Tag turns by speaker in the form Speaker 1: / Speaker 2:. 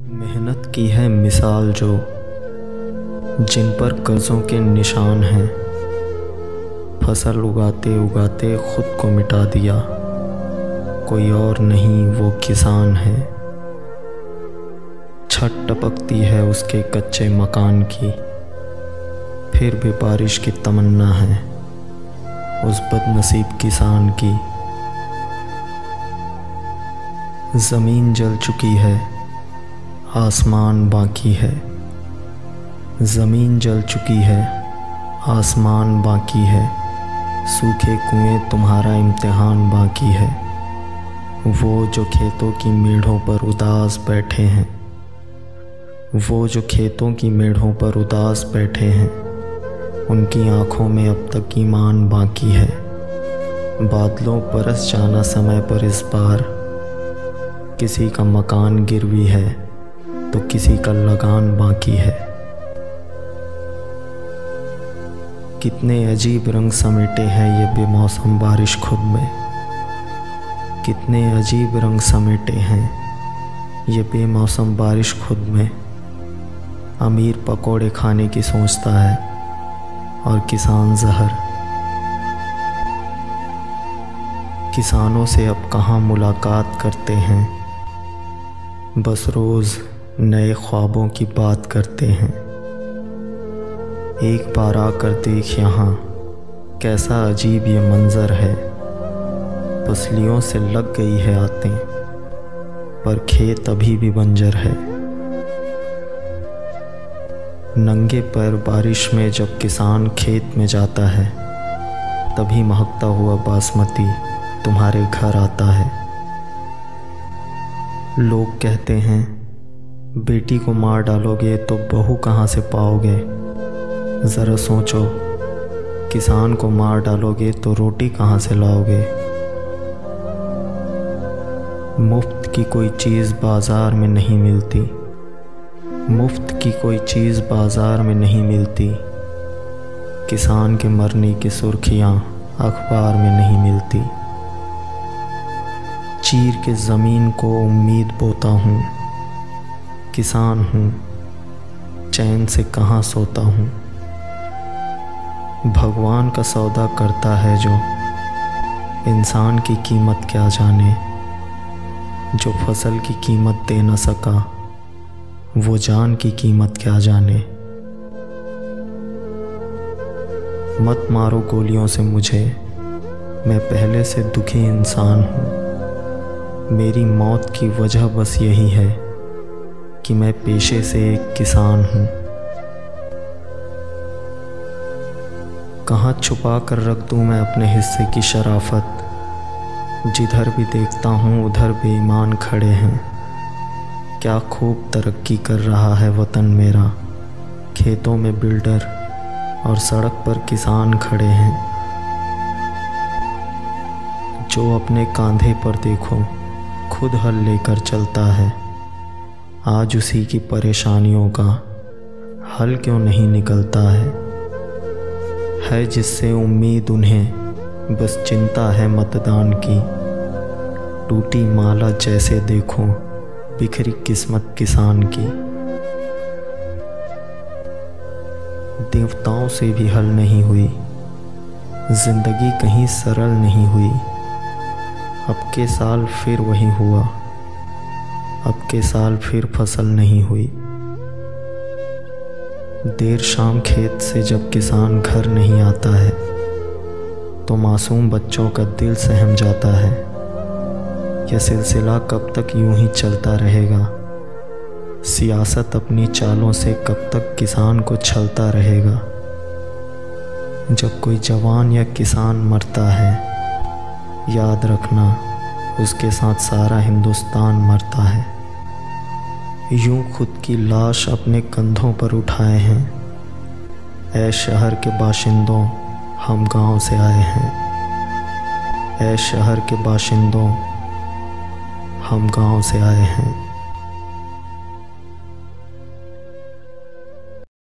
Speaker 1: मेहनत की है मिसाल जो जिन पर कर्ज़ों के निशान हैं। फसल उगाते उगाते खुद को मिटा दिया, कोई और नहीं वो किसान है। छत टपकती है उसके कच्चे मकान की, फिर भी बारिश की तमन्ना है उस बदनसीब किसान की। ज़मीन जल चुकी है, आसमान बाकी है। ज़मीन जल चुकी है, आसमान बाकी है। सूखे कुएं तुम्हारा इम्तिहान बाकी है। वो जो खेतों की मेढ़ों पर उदास बैठे हैं, वो जो खेतों की मेढ़ों पर उदास बैठे हैं, उनकी आँखों में अब तक ईमान बाकी है। बादलों बरस जाना समय पर इस बार, किसी का मकान गिरवी है तो किसी का लगान बाकी है। कितने अजीब रंग समेटे हैं ये बेमौसम बारिश खुद में, कितने अजीब रंग समेटे हैं ये बेमौसम बारिश खुद में। अमीर पकोड़े खाने की सोचता है और किसान जहर। किसानों से अब कहाँ मुलाकात करते हैं, बस रोज़ नए ख्वाबों की बात करते हैं। एक बार आकर देख यहाँ, कैसा अजीब ये मंज़र है। पसलियों से लग गई है आतें, पर खेत अभी भी बंजर है। नंगे पैर बारिश में जब किसान खेत में जाता है, तभी महकता हुआ बासमती तुम्हारे घर आता है। लोग कहते हैं बेटी को मार डालोगे तो बहू कहाँ से पाओगे। ज़रा सोचो, किसान को मार डालोगे तो रोटी कहाँ से लाओगे। मुफ्त की कोई चीज़ बाज़ार में नहीं मिलती, मुफ्त की कोई चीज़ बाज़ार में नहीं मिलती। किसान के मरने की सुर्खियाँ अखबार में नहीं मिलती। चीर के ज़मीन को उम्मीद बोता हूँ, किसान हूँ चैन से कहाँ सोता हूँ। भगवान का सौदा करता है जो, इंसान की कीमत क्या जाने। जो फसल की कीमत दे न सका, वो जान की कीमत क्या जाने। मत मारो गोलियों से मुझे, मैं पहले से दुखी इंसान हूँ। मेरी मौत की वजह बस यही है कि मैं पेशे से एक किसान हूँ। कहाँ छुपा कर रख दूँ मैं अपने हिस्से की शराफत। जिधर भी देखता हूँ उधर बेईमान खड़े हैं। क्या खूब तरक्की कर रहा है वतन मेरा, खेतों में बिल्डर और सड़क पर किसान खड़े हैं। जो अपने कांधे पर देखो खुद हल लेकर चलता है, आज उसी की परेशानियों का हल क्यों नहीं निकलता है जिससे उम्मीद उन्हें बस चिंता है मतदान की। टूटी माला जैसे देखो बिखरी किस्मत किसान की। देवताओं से भी हल नहीं हुई, जिंदगी कहीं सरल नहीं हुई। अब के साल फिर वही हुआ, अब के साल फिर फसल नहीं हुई। देर शाम खेत से जब किसान घर नहीं आता है, तो मासूम बच्चों का दिल सहम जाता है। यह सिलसिला कब तक यूं ही चलता रहेगा। सियासत अपनी चालों से कब तक किसान को छलता रहेगा। जब कोई जवान या किसान मरता है, याद रखना उसके साथ सारा हिंदुस्तान मरता है। यूं खुद की लाश अपने कंधों पर उठाए हैं। ऐ शहर के बाशिंदों हम गांव से आए हैं। ऐ शहर के बाशिंदों हम गांव से आए हैं।